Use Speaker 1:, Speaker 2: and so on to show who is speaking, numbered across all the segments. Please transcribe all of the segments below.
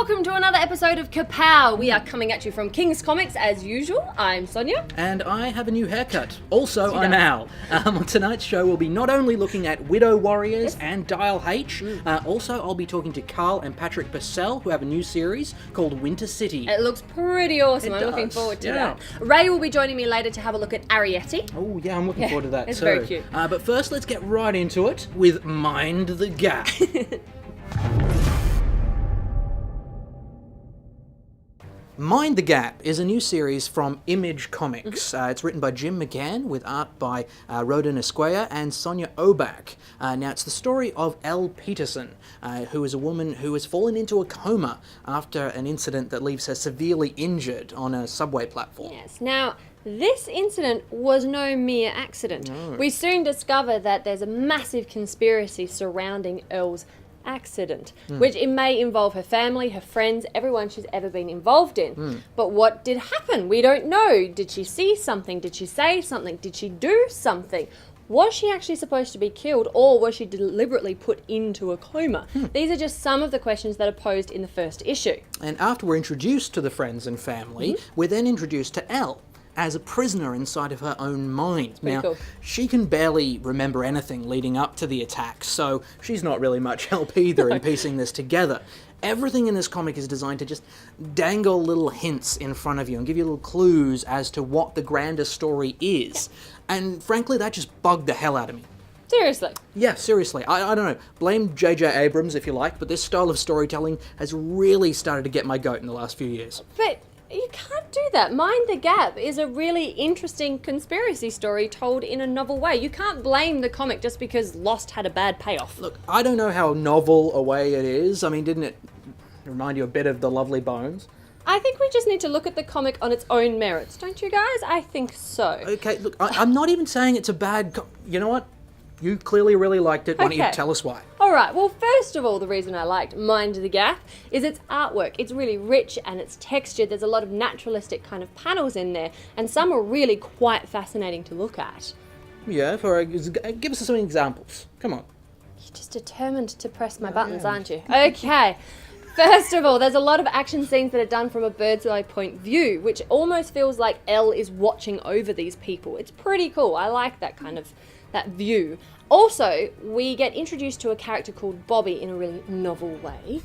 Speaker 1: welcome to another episode of Kapow. We are coming at you from King's Comics as usual. I'm Sonya.
Speaker 2: And I have a new haircut. Also, I'm Al. On tonight's show, we'll be not only looking at Widow Warriors and Dial H, also I'll be talking to Carl and Patrick Purcell, who have a new series called Winter City.
Speaker 1: It looks pretty awesome. I'm looking forward to that. Ray will be joining me later to have a look at Arrietty.
Speaker 2: Oh, yeah, I'm looking forward to that
Speaker 1: it's
Speaker 2: too.
Speaker 1: Very cute.
Speaker 2: But first, let's get right into it with Mind the Gap. Mind the Gap is a new series from Image Comics. It's written by Jim McGann with art by Roden Esquire and Sonya Obak. Now, it's the story of Elle Peterson, who is a woman who has fallen into a coma after an incident that leaves her severely injured on a subway platform.
Speaker 1: Yes. Now, this incident was no mere accident.
Speaker 2: No.
Speaker 1: We soon discover that there's a massive conspiracy surrounding Elle's accident, which it may involve her family, her friends, everyone she's ever been involved in. But what did happen? We don't know. Did she see something? Did she say something? Did she do something? Was she actually supposed to be killed, or was she deliberately put into a coma? These are just some of the questions that are posed in the first issue.
Speaker 2: And after we're introduced to the friends and family, we're then introduced to Elle as a prisoner inside of her own mind. Now,
Speaker 1: cool.
Speaker 2: She can barely remember anything leading up to the attack, so she's not really much help either in piecing this together. Everything in this comic is designed to just dangle little hints in front of you and give you little clues as to what the grander story is. And frankly, that just bugged the hell out of me.
Speaker 1: Seriously.
Speaker 2: Yeah, seriously. I don't know. Blame J.J. Abrams if you like, but this style of storytelling has really started to get my goat in the last few years.
Speaker 1: But you can't do that. Mind the Gap is a really interesting conspiracy story told in a novel way. You can't blame the comic just because Lost had a bad payoff.
Speaker 2: Look, I don't know how novel a way it is. I mean, didn't it remind you a bit of The Lovely Bones?
Speaker 1: I think we just need to look at the comic on its own merits, don't you guys? I think so.
Speaker 2: Okay, look, I'm not even saying it's a bad... You know what? You clearly really liked it. Why don't you tell us why?
Speaker 1: Alright, well, first of all, the reason I liked Mind the Gap is its artwork. It's really rich and it's textured. There's a lot of naturalistic kind of panels in there, and some are really quite fascinating to look at.
Speaker 2: Yeah, give us some examples. Come on.
Speaker 1: You're just determined to press my buttons, aren't you? Okay. First of all, there's a lot of action scenes that are done from a bird's eye point view, which almost feels like Elle is watching over these people. It's pretty cool. I like that kind of that view. Also, we get introduced to a character called Bobby in a really novel way.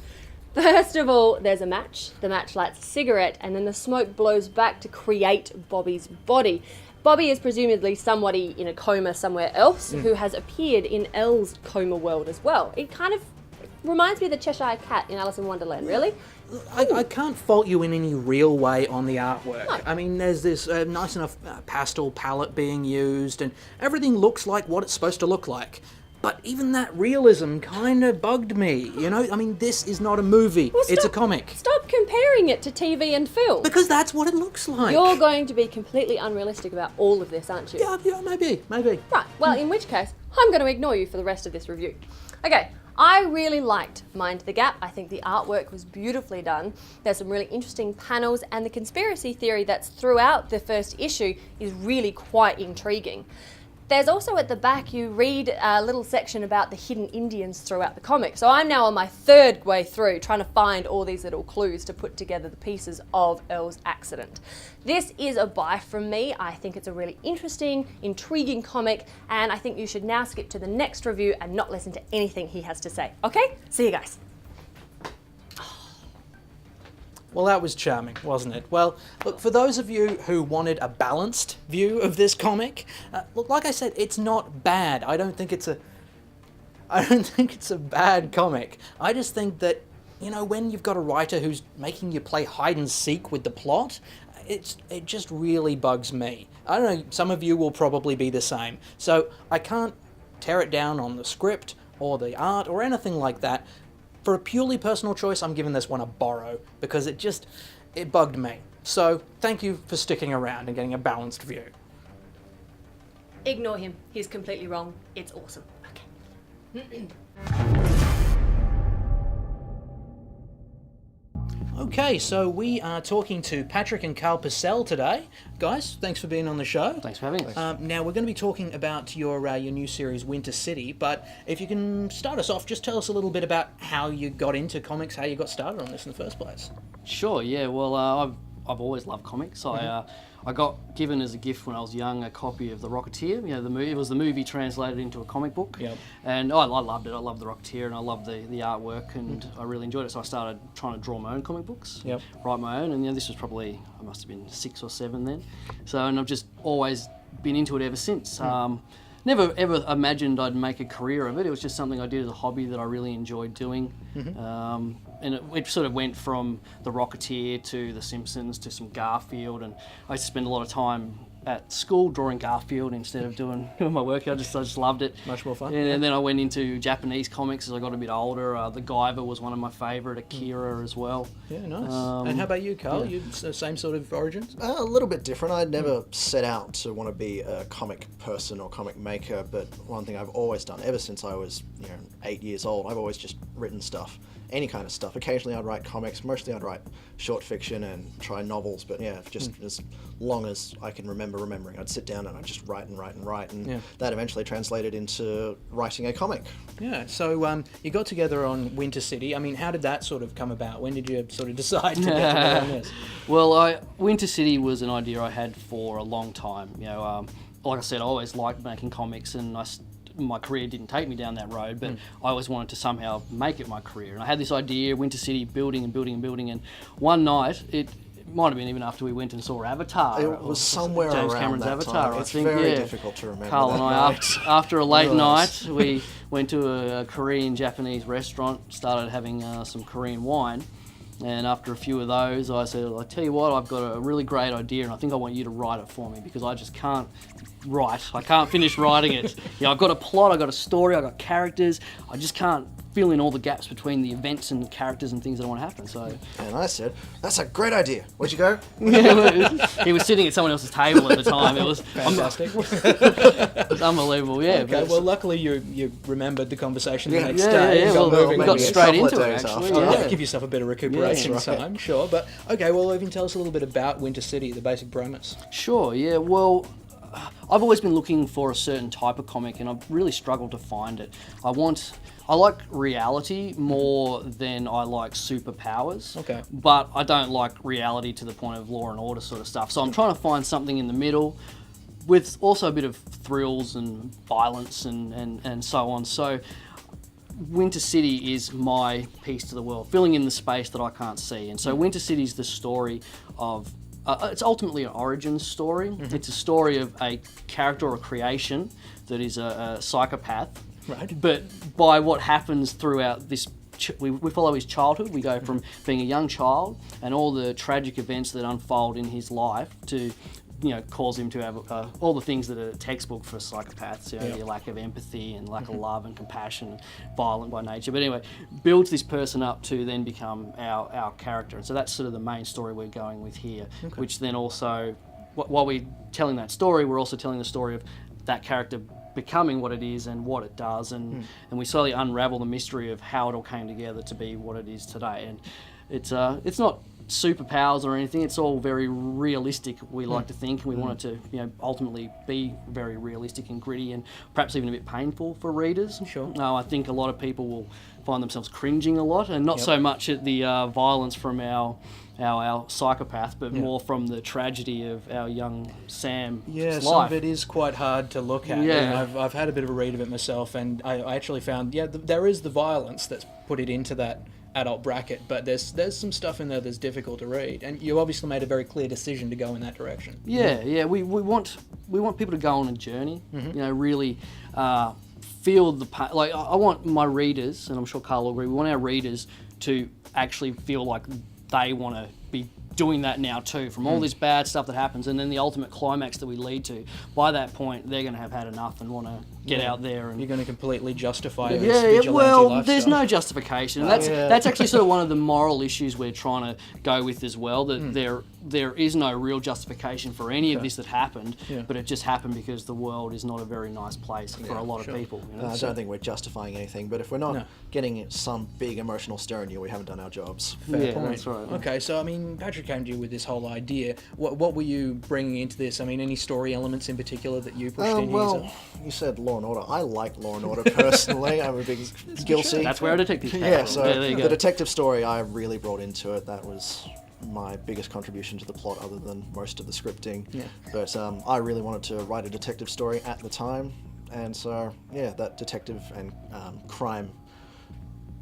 Speaker 1: First of all, there's a match. The match lights a cigarette, and then the smoke blows back to create Bobby's body. Bobby is presumably somebody in a coma somewhere else who has appeared in Elle's coma world as well. It kind of reminds me of the Cheshire Cat in Alice in Wonderland, really.
Speaker 2: I can't fault you in any real way on the artwork.
Speaker 1: No.
Speaker 2: I mean, there's this nice enough pastel palette being used, and everything looks like what it's supposed to look like. But even that realism kind of bugged me, you know? I mean, this is not a movie, it's a comic.
Speaker 1: Stop comparing it to TV and film.
Speaker 2: Because that's what it looks like.
Speaker 1: You're going to be completely unrealistic about all of this, aren't you?
Speaker 2: Yeah, maybe.
Speaker 1: Right, well, in which case, I'm going to ignore you for the rest of this review. Okay. I really liked Mind the Gap. I think the artwork was beautifully done. There's some really interesting panels, and the conspiracy theory that's throughout the first issue is really quite intriguing. There's also at the back, you read a little section about the hidden Indians throughout the comic. So I'm now on my third way through trying to find all these little clues to put together the pieces of Elle's accident. This is a buy from me. I think it's a really interesting, intriguing comic, and I think you should now skip to the next review and not listen to anything he has to say. Okay? See you guys.
Speaker 2: Well, that was charming, wasn't it? Well, look, for those of you who wanted a balanced view of this comic, look, like I said, it's not bad. I don't think it's a bad comic. I just think that, you know, when you've got a writer who's making you play hide and seek with the plot, it just really bugs me. I don't know, some of you will probably be the same. So I can't tear it down on the script or the art or anything like that. For a purely personal choice, I'm giving this one a borrow, because it bugged me. So, thank you for sticking around and getting a balanced view.
Speaker 1: Ignore him. He's completely wrong. It's awesome. Okay.
Speaker 2: Okay, so we are talking to Patrick and Carl Purcell today. Guys, thanks for being on the show.
Speaker 3: Thanks for having us.
Speaker 2: Now, we're going to be talking about your new series, Winter City, but if you can start us off, just tell us a little bit about how you got into comics, how you got started on this in the first place.
Speaker 3: Sure, yeah. Well, I've always loved comics. I got given as a gift when I was young a copy of The Rocketeer. You know, the movie. It was the movie translated into a comic book.
Speaker 2: Yep.
Speaker 3: And I loved it. I loved The Rocketeer, and I loved the artwork, and I really enjoyed it. So I started trying to draw my own comic books, write my own. And this was probably, I must have been 6 or 7 then. So, and I've just always been into it ever since. Never ever imagined I'd make a career of it. It was just something I did as a hobby that I really enjoyed doing. And it sort of went from The Rocketeer to The Simpsons to some Garfield, and I used to spend a lot of time at school drawing Garfield instead of doing my work. I just loved it.
Speaker 2: Much more fun.
Speaker 3: And then I went into Japanese comics as I got a bit older. The Guyver was one of my favourite, Akira as well.
Speaker 2: Yeah, nice. And how about you, Carl? You same sort of origins?
Speaker 4: A little bit different. I never set out to want to be a comic person or comic maker, but one thing I've always done, ever since I was 8 years old, I've always just written stuff. Any kind of stuff. Occasionally I'd write comics, mostly I'd write short fiction and try novels, but just as long as I can remembering, I'd sit down and I'd just write, and that eventually translated into writing a comic.
Speaker 2: Yeah, so you got together on Winter City. I mean, how did that sort of come about? When did you sort of decide to get together on this?
Speaker 3: Well, Winter City was an idea I had for a long time. Like I said, I always liked making comics, and my career didn't take me down that road, but I always wanted to somehow make it my career. And I had this idea, Winter City, building, and one night, it might have been even after we went and saw Avatar.
Speaker 4: It was somewhere
Speaker 3: James
Speaker 4: around
Speaker 3: Cameron's
Speaker 4: that
Speaker 3: Avatar,
Speaker 4: time. It's
Speaker 3: I think.
Speaker 4: very difficult to remember.
Speaker 3: Carl and I, after a late
Speaker 4: Yes.
Speaker 3: night, we went to a Korean-Japanese restaurant, started having some Korean wine. And after a few of those, I said, I tell you what, I've got a really great idea, and I think I want you to write it for me, because I just can't write. I can't finish writing it. I've got a plot, I've got a story, I've got characters. I just can't fill in all the gaps between the events and characters and things that I want to happen. So,
Speaker 4: and I said, that's a great idea. Where'd you go?
Speaker 3: He was sitting at someone else's table at the time. It was
Speaker 2: fantastic.
Speaker 3: It was unbelievable, yeah.
Speaker 2: Okay, well, luckily you remembered the conversation the next
Speaker 3: Yeah,
Speaker 2: day.
Speaker 3: yeah,
Speaker 2: Got
Speaker 3: well,
Speaker 2: moving.
Speaker 3: we got
Speaker 4: maybe a
Speaker 3: straight
Speaker 4: couple of
Speaker 3: into it,
Speaker 4: days
Speaker 3: actually.
Speaker 4: after.
Speaker 3: Yeah.
Speaker 2: Give yourself a bit of recuperation
Speaker 4: Yes, right.
Speaker 2: time, sure. But okay, well, Irving, tell us a little bit about Winter City, the basic premise.
Speaker 3: Sure, yeah. Well, I've always been looking for a certain type of comic, and I've really struggled to find it. I like reality more than I like superpowers.
Speaker 2: Okay.
Speaker 3: But I don't like reality to the point of Law and Order sort of stuff. So I'm trying to find something in the middle with also a bit of thrills and violence and so on. So Winter City is my piece to the world, filling in the space that I can't see. And so Winter City is the story of it's ultimately an origin story. It's a story of a character or a creation that is a psychopath.
Speaker 2: Right.
Speaker 3: But by what happens throughout this, we follow his childhood. We go from being a young child and all the tragic events that unfold in his life to, cause him to have all the things that are textbook for psychopaths. The lack of empathy and lack of love and compassion, violent by nature. But anyway, builds this person up to then become our character. And so that's sort of the main story we're going with here, which then also, while we're telling that story, we're also telling the story of that character becoming what it is and what it does, and we slowly unravel the mystery of how it all came together to be what it is today. And it's not superpowers or anything. It's all very realistic. We like to think, and we want it to, ultimately be very realistic and gritty, and perhaps even a bit painful for readers.
Speaker 2: Sure.
Speaker 3: I think a lot of people will find themselves cringing a lot, and not so much at the violence from our psychopath, but more from the tragedy of our young Sam's life.
Speaker 2: Some of it is quite hard to look at.
Speaker 3: Yeah.
Speaker 2: And I've had a bit of a read of it myself, and I actually found, there is the violence that's put it into that adult bracket, but there's some stuff in there that's difficult to read, and you obviously made a very clear decision to go in that direction.
Speaker 3: Yeah. We want people to go on a journey. Really feel the pain. Like, I want my readers, and I'm sure Carl will agree, we want our readers to actually feel like they want to be doing that now too, from all this bad stuff that happens, and then the ultimate climax that we lead to. By that point, they're going to have had enough and want to get out there. And
Speaker 2: you're going to completely justify this
Speaker 3: yeah,
Speaker 2: vigilante
Speaker 3: well,
Speaker 2: lifestyle.
Speaker 3: there's no justification. And that's actually sort of one of the moral issues we're trying to go with as well, that there is no real justification for any of this that happened,
Speaker 2: Yeah.
Speaker 3: but it just happened because the world is not a very nice place for a lot of people. You know?
Speaker 4: I don't think we're justifying anything, but if we're not
Speaker 2: No.
Speaker 4: getting some big emotional stir in you, we haven't done our jobs.
Speaker 3: Yeah,
Speaker 2: point.
Speaker 3: that's right.
Speaker 2: Okay, so I mean, Patrick came to you with this whole idea. What were you bringing into this? I mean, any story elements in particular that you pushed in?
Speaker 4: Well, you said Law and Order. I like Law and Order personally. I'm a big guilty.
Speaker 3: That's where a detective came
Speaker 4: Yeah,
Speaker 3: from.
Speaker 4: so
Speaker 3: there you
Speaker 4: the
Speaker 3: go.
Speaker 4: detective story I really brought into it. That was my biggest contribution to the plot, other than most of the scripting.
Speaker 2: Yeah.
Speaker 4: But I really wanted to write a detective story at the time, and so yeah, that detective and crime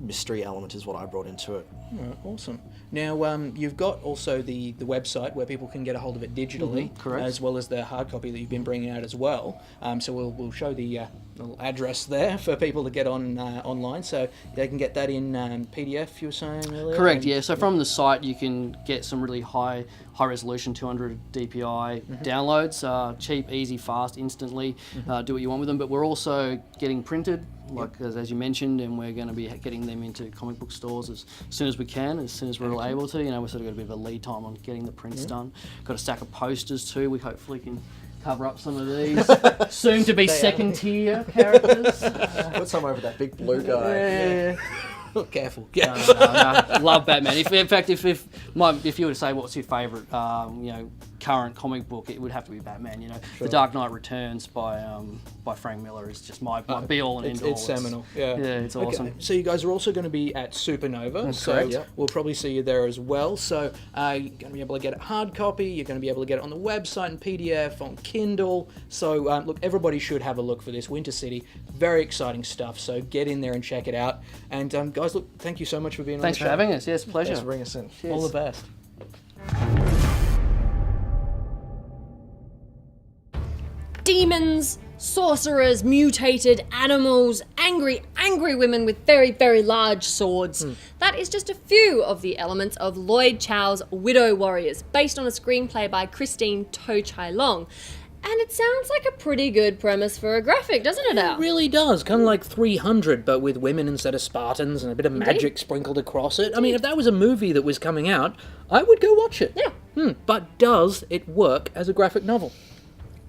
Speaker 4: mystery element is what I brought into it.
Speaker 2: Alright, awesome. Now, you've got also the website where people can get a hold of it digitally,
Speaker 3: correct.
Speaker 2: as well as the hard copy that you've been bringing out as well. So we'll show the little address there for people to get on online, so they can get that in PDF. You were saying earlier.
Speaker 3: Correct, yeah. So from the site, you can get some really high resolution 200 DPI downloads, cheap, easy, fast, instantly. Do what you want with them. But we're also getting printed, like as you mentioned, and we're going to be getting them into comic book stores as soon as we can, as soon as we're able to. You know, we've sort of got a bit of a lead time on getting the prints done. Got a stack of posters too. We hopefully can cover up some of these soon to be second tier characters.
Speaker 4: Put some over that big blue guy.
Speaker 3: Yeah.
Speaker 2: Careful.
Speaker 3: No, love Batman. In fact, if you were to say what's your favourite, current comic book, it would have to be Batman. You know, The Dark Knight Returns by Frank Miller is just my be all and end all.
Speaker 2: It's seminal. Yeah,
Speaker 3: it's awesome.
Speaker 2: Okay. So you guys are also going to be at Supernova, so
Speaker 3: correct.
Speaker 4: Yep.
Speaker 2: we'll probably see you there as well. So you're going to be able to get it hard copy. You're going to be able to get it on the website in PDF, on Kindle. So look, everybody should have a look for this. Winter City, very exciting stuff. So get in there and check it out. And guys, look, thank you so much for being
Speaker 3: Thanks
Speaker 2: on
Speaker 3: for
Speaker 2: the show.
Speaker 3: having us. Yes, pleasure.
Speaker 4: Thanks for bringing us in.
Speaker 2: All the best.
Speaker 1: Demons, sorcerers, mutated animals, angry women with very, very large swords. That is just a few of the elements of Lloyd Chow's Widow Warriors, based on a screenplay by Christine To Chai Long. And it sounds like a pretty good premise for a graphic, doesn't it, Al?
Speaker 2: It really does. Kind of like 300, but with women instead of Spartans and a bit of magic sprinkled across it. I mean, if that was a movie that was coming out, I would go watch it.
Speaker 1: Yeah.
Speaker 2: But does it work as a graphic novel?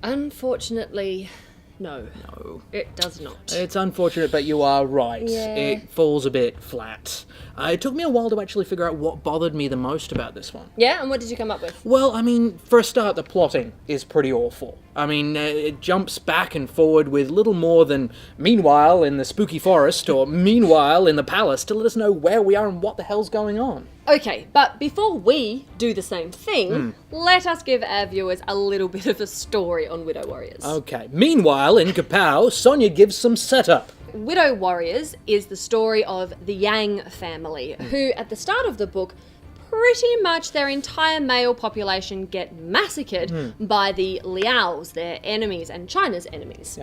Speaker 1: Unfortunately, no.
Speaker 2: No.
Speaker 1: It does not.
Speaker 2: It's unfortunate, but you are right.
Speaker 1: Yeah.
Speaker 2: It falls a bit flat. It took me a while to actually figure out what bothered me the most about this one.
Speaker 1: Yeah, and what did you come up with?
Speaker 2: Well, I mean, for a start, the plotting is pretty awful. I mean, it jumps back and forward with little more than meanwhile in the spooky forest or meanwhile in the palace to let us know where we are and what the hell's going on.
Speaker 1: Okay, but before we do the same thing, let us give our viewers a little bit of a story on Widow Warriors.
Speaker 2: Okay, meanwhile in Kapow, Sonya gives some setup.
Speaker 1: Widow Warriors is the story of the Yang family, who at the start of the book, pretty much their entire male population get massacred by the Liaos, their enemies and China's enemies.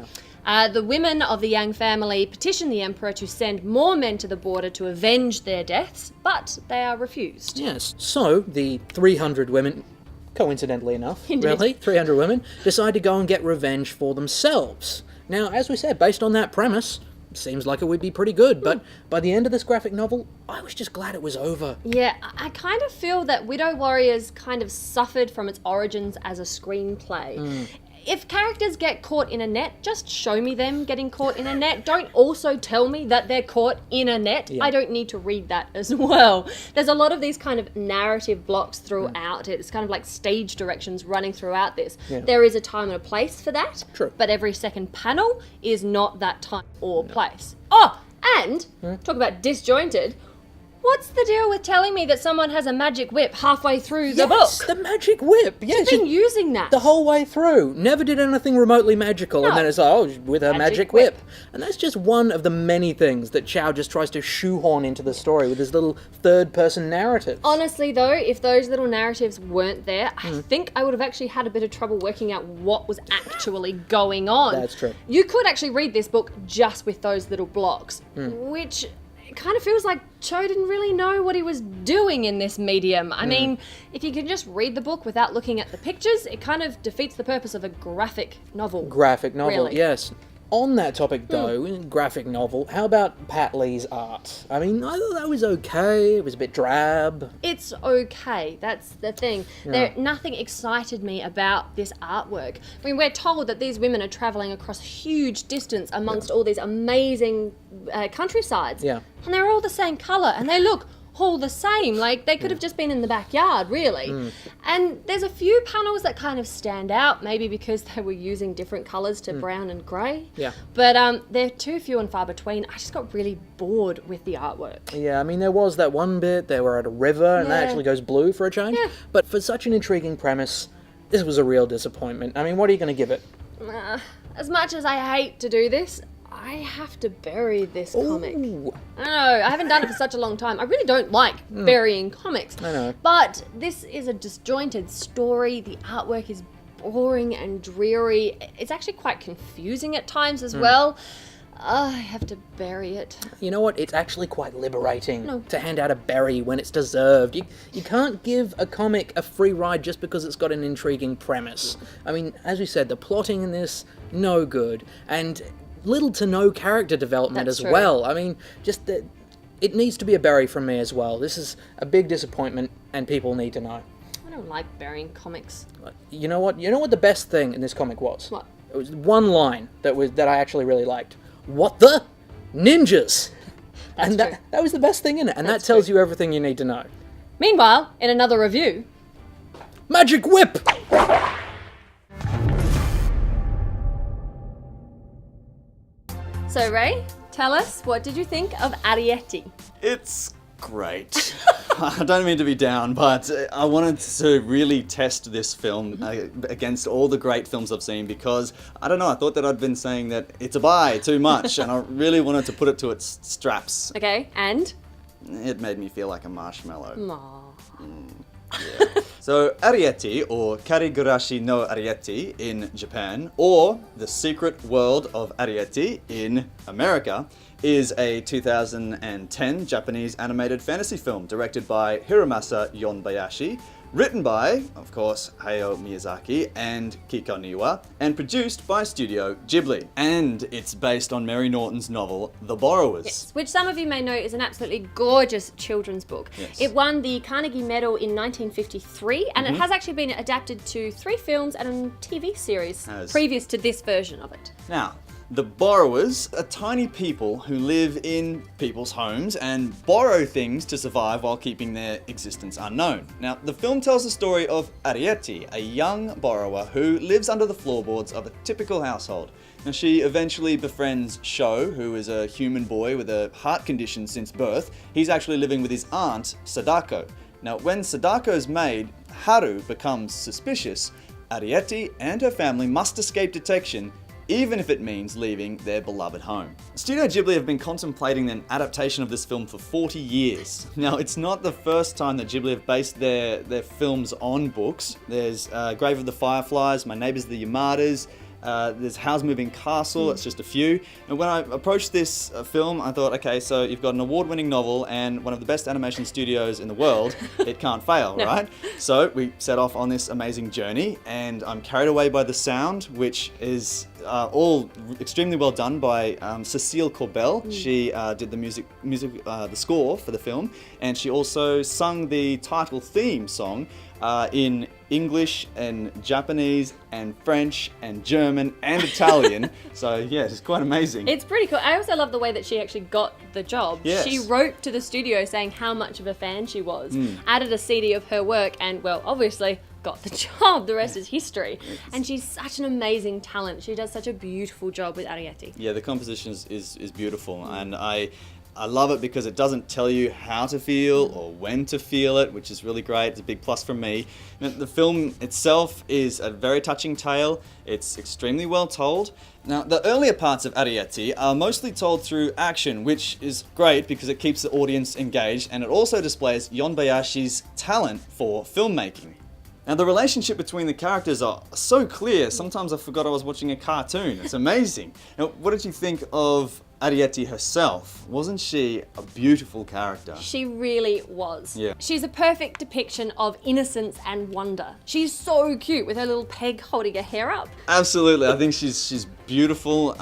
Speaker 2: Yeah.
Speaker 1: The women of the Yang family petition the emperor to send more men to the border to avenge their deaths, but they are refused.
Speaker 2: Yes, so the 300 women, coincidentally enough,
Speaker 1: Indeed.
Speaker 2: really, 300 women, decide to go and get revenge for themselves. Now, as we said, based on that premise, seems like it would be pretty good, but by the end of this graphic novel, I was just glad it was over.
Speaker 1: Yeah, I kind of feel that Widow Warriors kind of suffered from its origins as a screenplay. If characters get caught in a net, just show me them getting caught in a net. Don't also tell me that they're caught in a net.
Speaker 2: Yeah.
Speaker 1: I don't need to read that as well. There's a lot of these kind of narrative blocks throughout. It's kind of like stage directions running throughout this.
Speaker 2: Yeah.
Speaker 1: There is a time and a place for that,
Speaker 2: True.
Speaker 1: but every second panel is not that time or place. Oh, and talk about disjointed. What's the deal with telling me that someone has a magic whip halfway through the
Speaker 2: Yes,
Speaker 1: book?
Speaker 2: the magic whip. Yes,
Speaker 1: She's been using that.
Speaker 2: the whole way through. Never did anything remotely magical, and
Speaker 1: No.
Speaker 2: then it's like, oh, with her magic
Speaker 1: Magic
Speaker 2: whip.
Speaker 1: whip.
Speaker 2: And that's just one of the many things that Chow just tries to shoehorn into the story with his little third-person narrative.
Speaker 1: Honestly, though, if those little narratives weren't there, I think I would have actually had a bit of trouble working out what was actually going on.
Speaker 2: That's true.
Speaker 1: You could actually read this book just with those little blocks, which kind of feels like Cho didn't really know what he was doing in this medium. I mean, if you can just read the book without looking at the pictures, it kind of defeats the purpose of a graphic novel.
Speaker 2: Graphic novel,
Speaker 1: Really?
Speaker 2: yes. On that topic, though, in graphic novel, how about Pat Lee's art? I mean, I thought that was okay. It was a bit drab.
Speaker 1: It's okay. That's the thing. Nothing excited me about this artwork. I mean, we're told that these women are travelling across a huge distance amongst all these amazing countrysides.
Speaker 2: Yeah.
Speaker 1: And they're all the same colour, and they look all the same. Like, they could have just been in the backyard, really. And there's a few panels that kind of stand out, maybe because they were using different colours to brown and grey.
Speaker 2: Yeah.
Speaker 1: But they're too few and far between. I just got really bored with the artwork.
Speaker 2: Yeah, I mean, there was that one bit, they were at a river, and that actually goes blue for a change.
Speaker 1: Yeah.
Speaker 2: But for such an intriguing premise, this was a real disappointment. I mean, what are you going to give it?
Speaker 1: As much as I hate to do this, I have to bury this comic.
Speaker 2: Ooh.
Speaker 1: I don't know, I haven't done it for such a long time. I really don't like burying comics.
Speaker 2: I know.
Speaker 1: But this is a disjointed story. The artwork is boring and dreary. It's actually quite confusing at times as well. I have to bury it.
Speaker 2: You know what? It's actually quite liberating to hand out a berry when it's deserved. You can't give a comic a free ride just because it's got an intriguing premise. I mean, as we said, the plotting in this, no good. And little to no character development
Speaker 1: That's
Speaker 2: as
Speaker 1: true.
Speaker 2: well. I mean, just it needs to be a berry from me as well. This is a big disappointment, and people need to know.
Speaker 1: I don't like burying comics.
Speaker 2: You know what? You know what the best thing in this comic was?
Speaker 1: What?
Speaker 2: It was one line that I actually really liked. What the? Ninjas! And
Speaker 1: true.
Speaker 2: that was the best thing in it, and
Speaker 1: That's
Speaker 2: that tells
Speaker 1: true.
Speaker 2: you everything you need to know.
Speaker 1: Meanwhile, in another review,
Speaker 2: Magic Whip!
Speaker 1: so Ray, tell us, what did you think of Arrietty?
Speaker 5: It's great. I don't mean to be down, but I wanted to really test this film against all the great films I've seen because, I don't know, I thought that I'd been saying that it's a buy too much and I really wanted to put it to its straps.
Speaker 1: Okay, and?
Speaker 5: It made me feel like a marshmallow.
Speaker 1: Aww.
Speaker 5: So, Arrietty, or Karigurashi no Arrietty in Japan, or The Secret World of Arrietty in America, is a 2010 Japanese animated fantasy film directed by Hiromasa Yonbayashi, written by, of course, Hayao Miyazaki and Kiko Niwa, and produced by Studio Ghibli. And it's based on Mary Norton's novel, The Borrowers.
Speaker 1: Yes, which some of you may know is an absolutely gorgeous children's book.
Speaker 5: Yes.
Speaker 1: It won the Carnegie Medal in 1953, and it has actually been adapted to 3 films and a TV series
Speaker 5: Has.
Speaker 1: previous to this version of it.
Speaker 5: Now, the borrowers are tiny people who live in people's homes and borrow things to survive while keeping their existence unknown. Now, the film tells the story of Arrietty, a young borrower who lives under the floorboards of a typical household. Now, she eventually befriends Sho, who is a human boy with a heart condition since birth. He's actually living with his aunt, Sadako. Now, when Sadako's maid, Haru, becomes suspicious, Arrietty and her family must escape detection, even if it means leaving their beloved home. Studio Ghibli have been contemplating an adaptation of this film for 40 years. Now, it's not the first time that Ghibli have based their films on books. There's Grave of the Fireflies, My Neighbors the Yamadas, there's Howl's Moving Castle, that's just a few. And when I approached this film, I thought, okay, so you've got an award-winning novel and one of the best animation studios in the world, it can't fail, right? So we set off on this amazing journey, and I'm carried away by the sound, which is all extremely well done by Cecile Corbel. She did the score for the film, and she also sung the title theme song in English and Japanese and French and German and Italian. So yeah, it's quite amazing.
Speaker 1: It's pretty cool. I also love the way that she actually got the job.
Speaker 5: Yes.
Speaker 1: She wrote to the studio saying how much of a fan she was, added a CD of her work, and, well, obviously got the job. The rest is history. And she's such an amazing talent. She does such a beautiful job with Arrietty.
Speaker 5: Yeah, the composition is beautiful, and I love it because it doesn't tell you how to feel or when to feel it, which is really great. It's a big plus for me. And the film itself is a very touching tale. It's extremely well told. Now, the earlier parts of Arrietty are mostly told through action, which is great because it keeps the audience engaged, and it also displays Yonbayashi's talent for filmmaking. Now, the relationship between the characters are so clear, sometimes I forgot I was watching a cartoon. It's amazing. Now, what did you think of Arrietty herself, wasn't she a beautiful character?
Speaker 1: She really was.
Speaker 5: Yeah.
Speaker 1: She's a perfect depiction of innocence and wonder. She's so cute with her little peg holding her hair up.
Speaker 5: Absolutely, I think she's beautiful.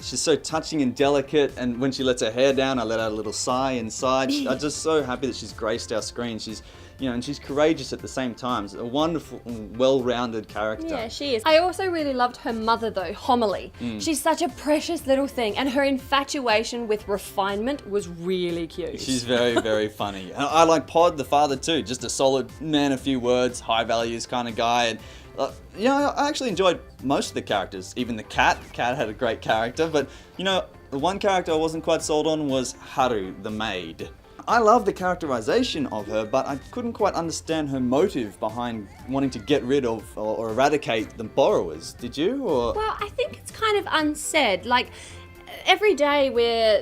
Speaker 5: She's so touching and delicate, and when she lets her hair down, I let out a little sigh inside. I'm just so happy that she's graced our screen. She's, and she's courageous at the same time. She's a wonderful, well-rounded character.
Speaker 1: Yeah, she is. I also really loved her mother though, Homily. She's such a precious little thing, and her infatuation with refinement was really cute.
Speaker 5: She's very, very funny. And I like Pod, the father too. Just a solid man, a few words, high values kind of guy. And I actually enjoyed most of the characters. Even the cat. Cat had a great character. But the one character I wasn't quite sold on was Haru, the maid. I love the characterization of her, but I couldn't quite understand her motive behind wanting to get rid of or eradicate the borrowers. Did you? Or
Speaker 1: Well, I think it's kind of unsaid. Like, every day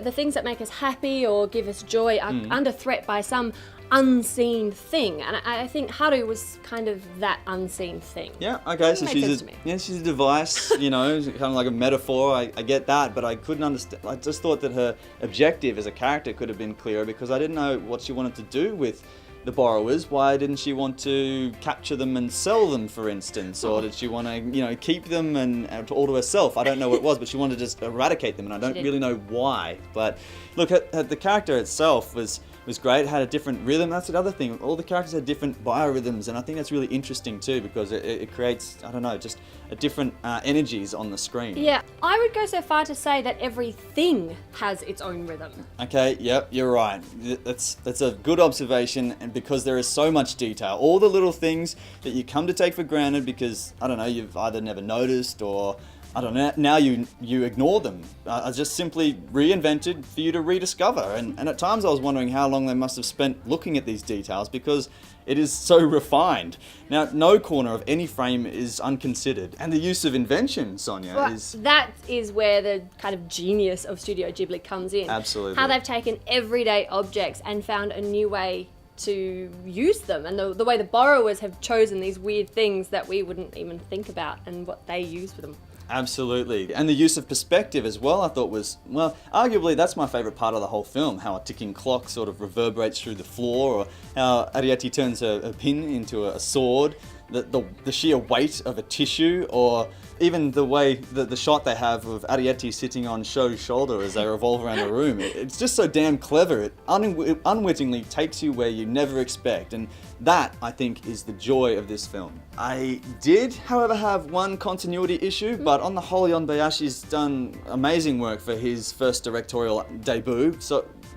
Speaker 1: the things that make us happy or give us joy are under threat by some unseen thing, and I think Haru was kind of that unseen thing.
Speaker 5: Yeah, okay, so
Speaker 1: Made sense
Speaker 5: she's
Speaker 1: to me.
Speaker 5: she's a device, kind of like a metaphor. I get that, but I couldn't understand. I just thought that her objective as a character could have been clearer because I didn't know what she wanted to do with the borrowers. Why didn't she want to capture them and sell them, for instance? Or did she want to, keep them and all to herself? I don't know what it was, but she wanted to just eradicate them, and I don't really know why. But look, at the character itself was great. It had a different rhythm. That's the other thing. All the characters had different biorhythms, and I think that's really interesting too because it creates, I don't know, just a different energies on the screen.
Speaker 1: Yeah, I would go so far to say that everything has its own rhythm.
Speaker 5: Okay, yep, you're right. That's a good observation, and because there is so much detail, all the little things that you come to take for granted because, I don't know, you've either never noticed or, I don't know, now you ignore them. Are just simply reinvented for you to rediscover. And at times I was wondering how long they must have spent looking at these details because it is so refined. Now, no corner of any frame is unconsidered. And the use of invention, Sonya,
Speaker 1: Well,
Speaker 5: is...
Speaker 1: that is where the kind of genius of Studio Ghibli comes in.
Speaker 5: Absolutely.
Speaker 1: How they've taken everyday objects and found a new way to use them, and the way the borrowers have chosen these weird things that we wouldn't even think about and what they use with them.
Speaker 5: Absolutely. And the use of perspective as well, I thought was, well, arguably that's my favourite part of the whole film, how a ticking clock sort of reverberates through the floor, or how Arrietty turns a pin into a sword, the sheer weight of a tissue, or even the way the shot they have of Arrietty sitting on Sho's shoulder as they revolve around the room. It's just so damn clever. It unwittingly takes you where you never expect, and that, I think, is the joy of this film. I did, however, have one continuity issue, but on the whole, Bayashi's done amazing work for his first directorial debut.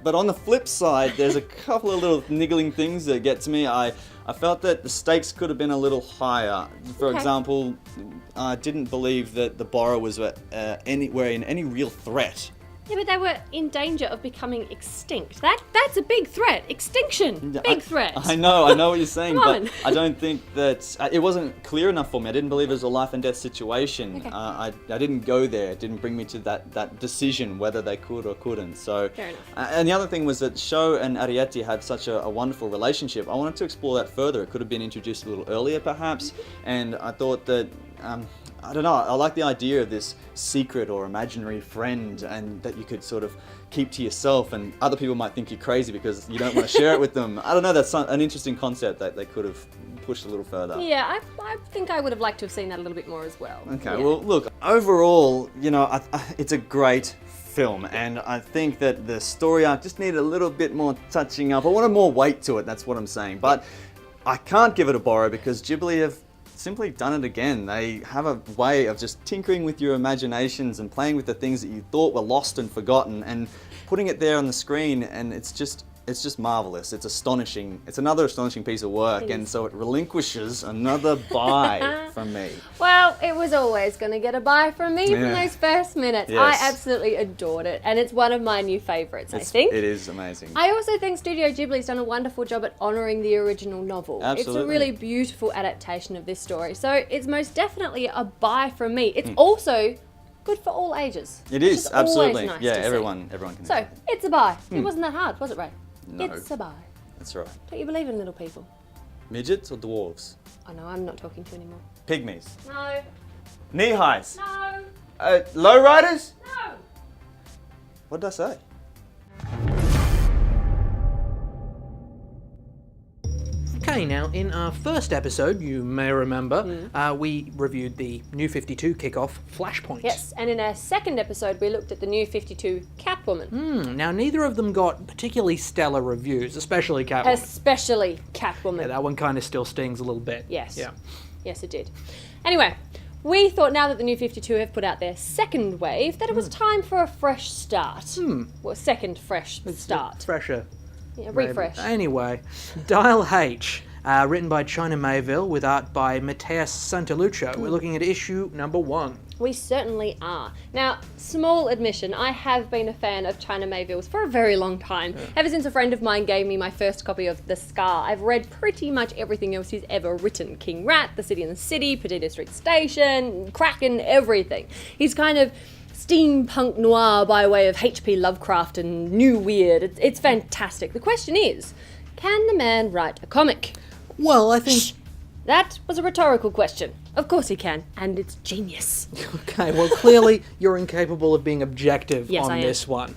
Speaker 5: But on the flip side, there's a couple of little niggling things that get to me. I felt that the stakes could have been a little higher. For example, I didn't believe that the borrowers were in any real threat.
Speaker 1: Yeah, but they were in danger of becoming extinct. That's a big threat. Extinction. Big threat.
Speaker 5: I know what you're saying,
Speaker 1: Come
Speaker 5: but
Speaker 1: on.
Speaker 5: I don't think that it wasn't clear enough for me. I didn't believe it was a life and death situation.
Speaker 1: Okay.
Speaker 5: I didn't go there. It didn't bring me to that decision whether they could or couldn't. So,
Speaker 1: Fair enough.
Speaker 5: And the other thing was that Sho and Arrietty had such a wonderful relationship. I wanted to explore that further. It could have been introduced a little earlier, perhaps. And I thought that. I don't know, I like the idea of this secret or imaginary friend and that you could sort of keep to yourself, and other people might think you're crazy because you don't want to share it with them. I don't know, that's an interesting concept that they could have pushed a little further.
Speaker 1: Yeah, I think I would have liked to have seen that a little bit more as well.
Speaker 5: Okay,
Speaker 1: Yeah.
Speaker 5: well, look, overall, it's a great film, and I think that the story arc just needed a little bit more touching up. I wanted more weight to it, that's what I'm saying. But I can't give it a borrow because Ghibli have simply done it again. They have a way of just tinkering with your imaginations and playing with the things that you thought were lost and forgotten and putting it there on the screen, and it's just marvelous. It's astonishing. It's another astonishing piece of work, and so it relinquishes another buy from me.
Speaker 1: Well, it was always going to get a buy from me from
Speaker 5: Yeah.
Speaker 1: those first minutes.
Speaker 5: Yes.
Speaker 1: I absolutely adored it, and it's one of my new favourites, I think.
Speaker 5: It is amazing.
Speaker 1: I also think Studio Ghibli's done a wonderful job at honouring the original novel. It's
Speaker 5: Absolutely.
Speaker 1: a really beautiful adaptation of this story, so it's most definitely a buy from me. It's also good for all ages.
Speaker 5: It
Speaker 1: which
Speaker 5: is,
Speaker 1: always
Speaker 5: absolutely.
Speaker 1: nice
Speaker 5: Yeah,
Speaker 1: to see.
Speaker 5: everyone can
Speaker 1: So,
Speaker 5: enjoy it.
Speaker 1: it's a buy. It wasn't that hard, was it, Ray?
Speaker 5: No.
Speaker 1: It's a buy.
Speaker 5: That's right.
Speaker 1: Don't you believe in little people?
Speaker 5: Midgets or dwarves?
Speaker 1: Oh no, I'm not talking to you anymore.
Speaker 5: Pygmies?
Speaker 1: No.
Speaker 5: Knee highs?
Speaker 1: No.
Speaker 5: Low riders?
Speaker 1: No.
Speaker 5: What did I say?
Speaker 2: Okay, now in our first episode, you may remember, we reviewed the New 52 kickoff Flashpoint.
Speaker 1: Yes, and in our second episode, we looked at the New 52 Catwoman.
Speaker 2: Now, neither of them got particularly stellar reviews, especially Catwoman.
Speaker 1: Especially Catwoman.
Speaker 2: Yeah, that one kind of still stings a little bit.
Speaker 1: Yes.
Speaker 2: Yeah.
Speaker 1: Yes, it did. Anyway, we thought now that the New 52 have put out their second wave, that it was time for a fresh start. Well, second fresh start.
Speaker 2: Fresher.
Speaker 1: Yeah, refresh.
Speaker 2: Anyway, Dial H, written by China Mayville with art by Matthias Santaluccio. We're looking at issue number 1.
Speaker 1: We certainly are. Now, small admission, I have been a fan of China Mayville's for a very long time. Ever since a friend of mine gave me my first copy of The Scar, I've read pretty much everything else he's ever written. King Rat, The City and the City, Potato Street Station, Kraken, everything. He's kind of steampunk noir by way of H.P. Lovecraft and new weird. It's fantastic. The question is, can the man write a comic?
Speaker 2: Well, I think...
Speaker 1: That was a rhetorical question. Of course he can, and it's genius.
Speaker 2: Okay, well, clearly you're incapable of being objective
Speaker 1: Yes,
Speaker 2: on
Speaker 1: I am.
Speaker 2: this one.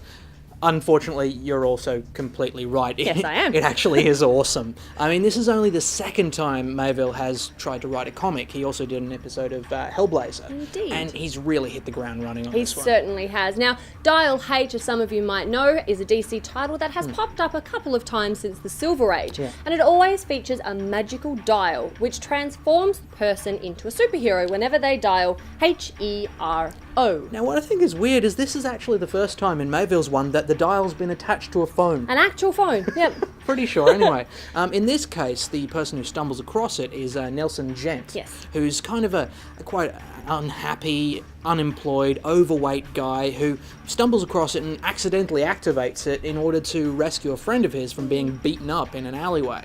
Speaker 2: Unfortunately, you're also completely right.
Speaker 1: Yes, I am.
Speaker 2: It actually is awesome. I mean, this is only the second time Mayville has tried to write a comic. He also did an episode of Hellblazer.
Speaker 1: Indeed.
Speaker 2: And he's really hit the ground running on
Speaker 1: He
Speaker 2: this one.
Speaker 1: certainly has. Now, Dial H, as some of you might know, is a DC title that has popped up a couple of times since the Silver Age. And it always features a magical dial, which transforms the person into a superhero whenever they dial H-E-R-O.
Speaker 2: Now, what I think is weird is this is actually the first time in Mayville's one that the dial's been attached to a phone.
Speaker 1: An actual phone, yep.
Speaker 2: Pretty sure, anyway. In this case, the person who stumbles across it is Nelson Gent,
Speaker 1: Yes.
Speaker 2: who's kind of a quite unhappy, unemployed, overweight guy who stumbles across it and accidentally activates it in order to rescue a friend of his from being beaten up in an alleyway.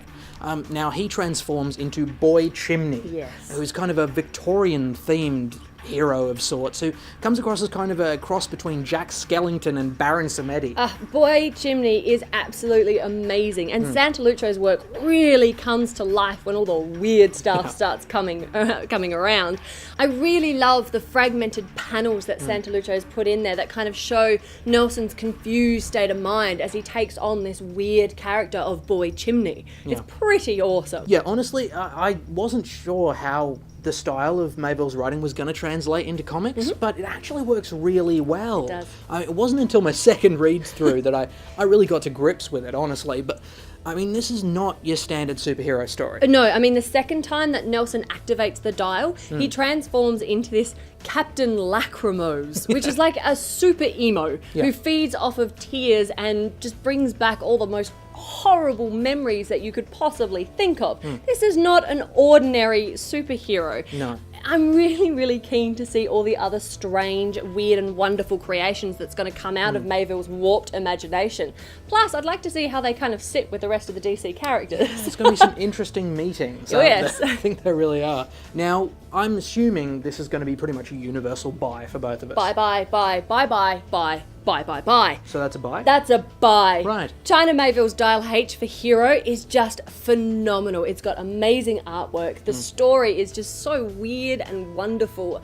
Speaker 2: Now, he transforms into Boy Chimney,
Speaker 1: Yes.
Speaker 2: who's kind of a Victorian-themed hero of sorts, who comes across as kind of a cross between Jack Skellington and Baron Samedi.
Speaker 1: Boy Chimney is absolutely amazing, and Santaluccio's work really comes to life when all the weird stuff starts coming around. I really love the fragmented panels that Santaluccio's put in there that kind of show Nelson's confused state of mind as he takes on this weird character of Boy Chimney. It's pretty awesome.
Speaker 2: Yeah, honestly, I wasn't sure how the style of Mayville's writing was going to translate into comics, but it actually works really well.
Speaker 1: It does.
Speaker 2: It wasn't until my second read through that I really got to grips with it, honestly, but I mean, this is not your standard superhero story.
Speaker 1: No, I mean, the second time that Nelson activates the dial, he transforms into this Captain Lachrymose, which is like a super emo who feeds off of tears and just brings back all the most horrible memories that you could possibly think of. This is not an ordinary superhero.
Speaker 2: No.
Speaker 1: I'm really, really keen to see all the other strange, weird and wonderful creations that's going to come out of Mayville's warped imagination. Plus, I'd like to see how they kind of sit with the rest of the DC characters.
Speaker 2: There's going to be some interesting meetings.
Speaker 1: Oh, yes.
Speaker 2: I think there really are. Now, I'm assuming this is going to be pretty much a universal buy for both of us.
Speaker 1: Bye, bye, bye, bye, bye, bye, bye, bye, bye.
Speaker 2: So that's a buy?
Speaker 1: That's a buy.
Speaker 2: Right.
Speaker 1: China Mayville's Dial H for Hero is just phenomenal. It's got amazing artwork. The story is just so weird and wonderful.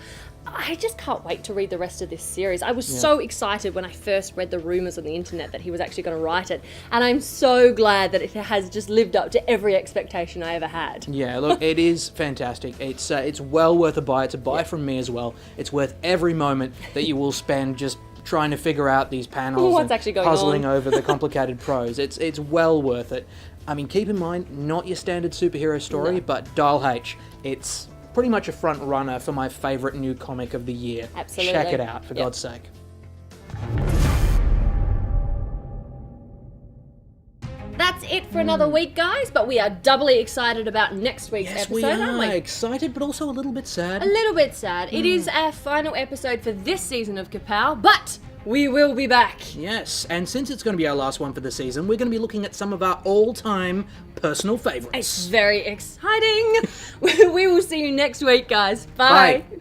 Speaker 1: I just can't wait to read the rest of this series. I was so excited when I first read the rumours on the internet that he was actually going to write it, and I'm so glad that it has just lived up to every expectation I ever had.
Speaker 2: Yeah, look, it is fantastic. It's well worth a buy. It's a buy from me as well. It's worth every moment that you will spend just trying to figure out these panels
Speaker 1: What's
Speaker 2: and
Speaker 1: actually going
Speaker 2: puzzling
Speaker 1: on.
Speaker 2: over the complicated prose. It's well worth it. I mean, keep in mind, not your standard superhero story, but Dial H. It's pretty much a front runner for my favourite new comic of the year.
Speaker 1: Absolutely.
Speaker 2: Check it out, for God's sake.
Speaker 1: That's it for another week, guys, but we are doubly excited about next week's
Speaker 2: Yes,
Speaker 1: episode,
Speaker 2: we
Speaker 1: aren't
Speaker 2: are
Speaker 1: we?
Speaker 2: excited, but also a little bit sad.
Speaker 1: A little bit sad. It is our final episode for this season of Kapow, but we will be back.
Speaker 2: Yes, and since it's going to be our last one for the season, we're going to be looking at some of our all-time personal
Speaker 1: It's
Speaker 2: favourites.
Speaker 1: very exciting. We will see you next week, guys. Bye.
Speaker 2: Bye.